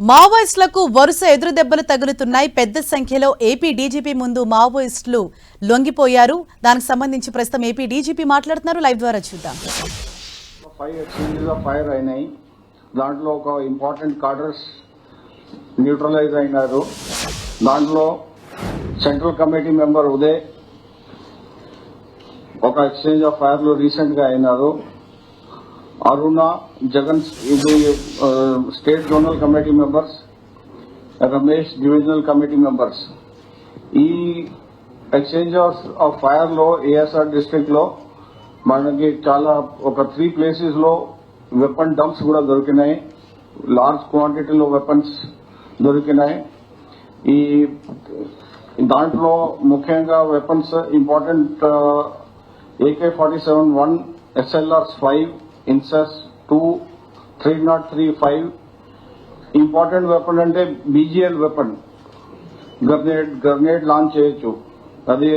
మావోయిస్టులకు వరుస ఎదురు దెబ్బలు తగులుతున్నాయి. పెద్ద సంఖ్యలో ఏపీ డీజీపీ ముందు మావోయిస్టులు లొంగిపోయారు. దానికి సంబంధించి ప్రస్తుతం ఏపీ డీజీపీ మాట్లాడుతున్నారు. లైవ్ ద్వారా చూద్దాం. 5 ఎక్స్చేంజెస్ ఆఫ్ ఫైర్ అయినాయి. దాంట్లో ఒక ఇంపార్టెంట్ కార్డర్స్ న్యూట్రలైజ్ అయినారు. దాంట్లో సెంట్రల్ కమిటీ మెంబర్ ఉదయ్ ఒక ఎక్స్చేంజ్ ఆఫ్ ఫైర్ లో రీసెంట్ గా అయినారు. అరుణ జగన్ ఇది state zonal committee members, Ramesh divisional committee members. ఈ ఎక్స్చేంజ్ ఆఫ్ ఫైర్ లో ఏఎస్ఆర్ డిస్ట్రిక్ట్ లో మనకి చాలా ఒక 3 ప్లేసెస్ లో వెపన్ డంప్స్ కూడా దొరికినాయి. లార్జ్ క్వాంటిటీలో వెపన్స్ దొరికినాయి. ఈ దాంట్లో ముఖ్యంగా weapons important AK-47-1, SLRs 5, ఇన్సెస్ 2, 303-5. Important weapon అంటే BGL వెపన్, గ్రనేడ్ లాంచ్ చేయొచ్చు. అది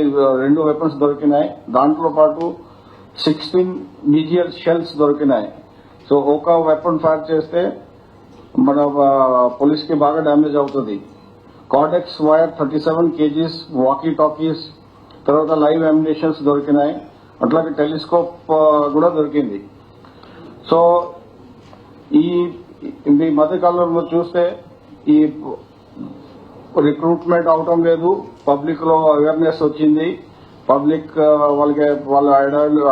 2 వెపన్స్ దొరికినాయి. దాంట్లో పాటు 16 BGL షెల్స్ దొరికినాయి. సో ఒక వెపన్ ఫైర్ చేస్తే మన పోలీస్ కి బాగా డ్యామేజ్ అవుతుంది. Caudex wire 37 kgs, walkie talkies, తర్వాత లైవ్ అమ్యునిషన్స్ దొరికినాయి. అట్లాగే టెలిస్కోప్ కూడా దొరికింది. సో ఈ మధ్యకాలంలో చూస్తే ఈ రిక్రూట్మెంట్ అవటం లేదు. పబ్లిక్ లో అవేర్నెస్ వచ్చింది. పబ్లిక్ వాళ్ళకి వాళ్ళ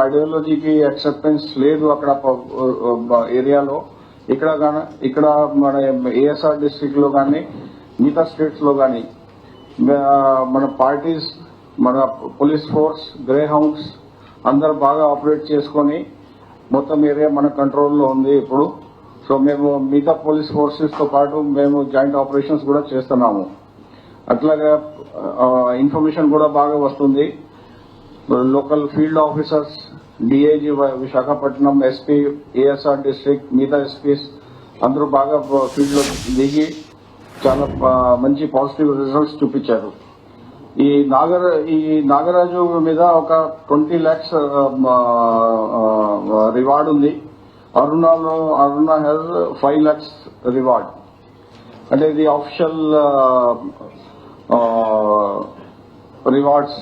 ఐడియాలజీకి యాక్సెప్టెన్స్ లేదు అక్కడ ఏరియాలో. ఇక్కడ మన ఏఎస్ఆర్ డిస్ట్రిక్ట్ లో కానీ మిగతా స్టేట్స్ లో కానీ మన పార్టీస్, మన పోలీస్ ఫోర్స్, గ్రే హౌండ్స్ అందరు బాగా ఆపరేట్ చేసుకుని మొత్తం ఏరియా మన కంట్రోల్లో ఉంది ఇప్పుడు. సో మేము మిగతా పోలీస్ ఫోర్సెస్ తో పాటు మేము జాయింట్ ఆపరేషన్స్ కూడా చేస్తున్నాము. అట్లాగే ఇన్ఫర్మేషన్ కూడా బాగా వస్తుంది. Local field officers, DIG Visakhapatnam, SP, ASR district, మిగతా ఎస్పీస్ అందరూ బాగా ఫీల్డ్ లో దిగి చాలా మంచి పాజిటివ్ రిజల్ట్స్ చూపించారు. ఈ నాగరాజు మీద ఒక 20 lakhs రివార్డ్ ఉంది. అరుణ హ్యాస్ 5 lakhs రివార్డ్. అంటే ఇది ఆఫిషియల్ రివార్డ్స్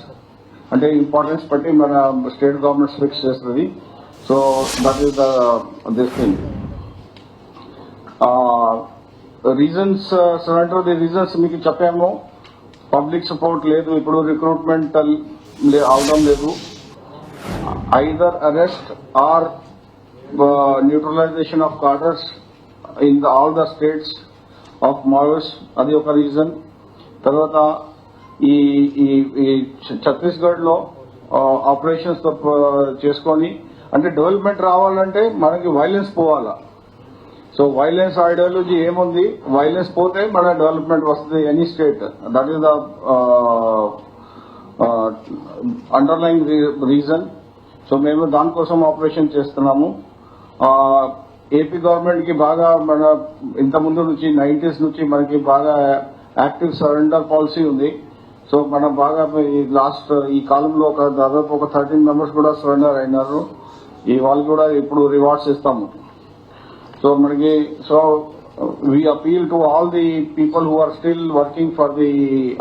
అంటే ఇంపార్టెన్స్ బట్టి మన స్టేట్ గవర్నమెంట్ ఫిక్స్ చేస్తుంది. So that is this thing. Reasons surrender the reasons మీకు చెప్పాము. పబ్లిక్ సపోర్ట్ లేదు, ఇప్పుడు రిక్రూట్మెంట్ అవడం లేదు. Either arrest are neutralisation of కార్డర్స్ in all the states of Maoist, అది ఒక రీజన్. తర్వాత ఈ ఛత్తీస్గఢ్ లో ఆపరేషన్స్ చేసుకొని అంటే డెవలప్మెంట్ రావాలంటే మనకి వైలెన్స్ పోవాలా. సో వైలెన్స్ ఐడియాలజీ ఏముంది, వైలెన్స్ పోతే మన డెవలప్మెంట్ వస్తుంది any state. That is the underline reason. So మేము దానికోసం ఆపరేషన్ చేస్తున్నాము. ఏపీ గవర్నమెంట్ కి బాగా మన ఇంతకుముందు నుంచి 90s నుంచి మనకి బాగా యాక్టివ్ సరెండర్ పాలసీ ఉంది. సో మనం బాగా ఈ కాలంలో దాదాపు ఒక 13 members కూడా సరెండర్ అయినారు. ఈ వాళ్ళు కూడా ఇప్పుడు రివార్డ్స్ ఇస్తాము. So we appeal to all the people who are still working for the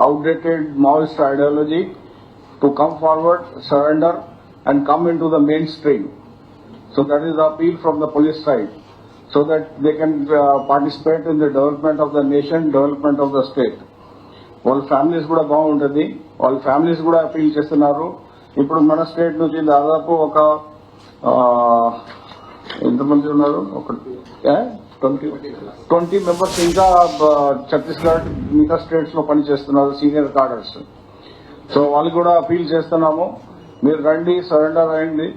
outdated Maoist ideology to come forward, surrender and come into the mainstream. So that is the appeal from the police side, so that they can participate in the development of the nation, development of the state. వాళ్ళ families కూడా బాగుంటుంది. వాళ్ళ families కూడా appeal చేస్తున్నారు. ఇప్పుడు మన state నుంచి దాదాపు ఒక ఎంతమంది ఉన్నారు, ఒక 20 members ఇంకా ఛత్తీస్గఢ్ మిగతా స్టేట్స్ లో పనిచేస్తున్నారు, సీనియర్ కార్డర్స్. సో వాళ్ళు కూడా అపీల్ చేస్తున్నాము, మీరు రండి, సరెండర్ అయ్యండి.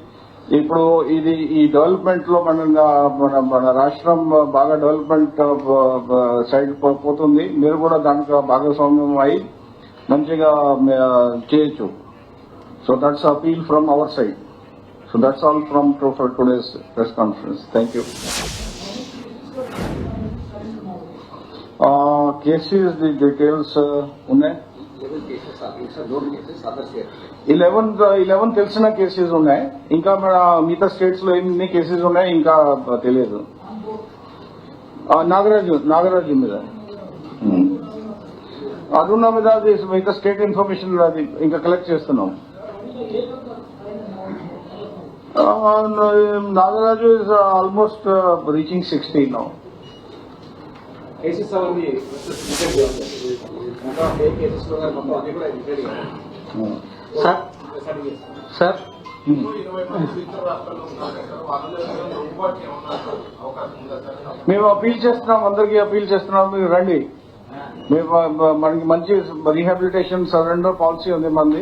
ఇప్పుడు ఈ డెవలప్మెంట్ లో మన రాష్ట్రం బాగా డెవలప్మెంట్ సైడ్ పోతుంది. మీరు కూడా దానికి భాగస్వామ్యం అయి మంచిగా చేయొచ్చు. So that's appeal from our side. So that's all from for today's press conference. Thank you. Cases, the details ఉన్నాయి. 11 తెలిసిన కేసెస్ ఉన్నాయి. ఇంకా మన మిగతా స్టేట్స్ లో ఎన్ని కేసెస్ ఉన్నాయి ఇంకా తెలియదు. నాగరాజు మీద అరుణ మీద అది ఇంకా స్టేట్ ఇన్ఫర్మేషన్ అది ఇంకా కలెక్ట్ చేస్తున్నాం. Nagaraju is almost reaching 60 now. Sir sir మేము అపీల్ చేస్తున్నాం, అందరికీ అపీల్ చేస్తున్నాం, మీరు రండి. మేము మనకి మంచి రీహాబిలిటేషన్ సరెండర్ పాలసీ ఉంది మంది.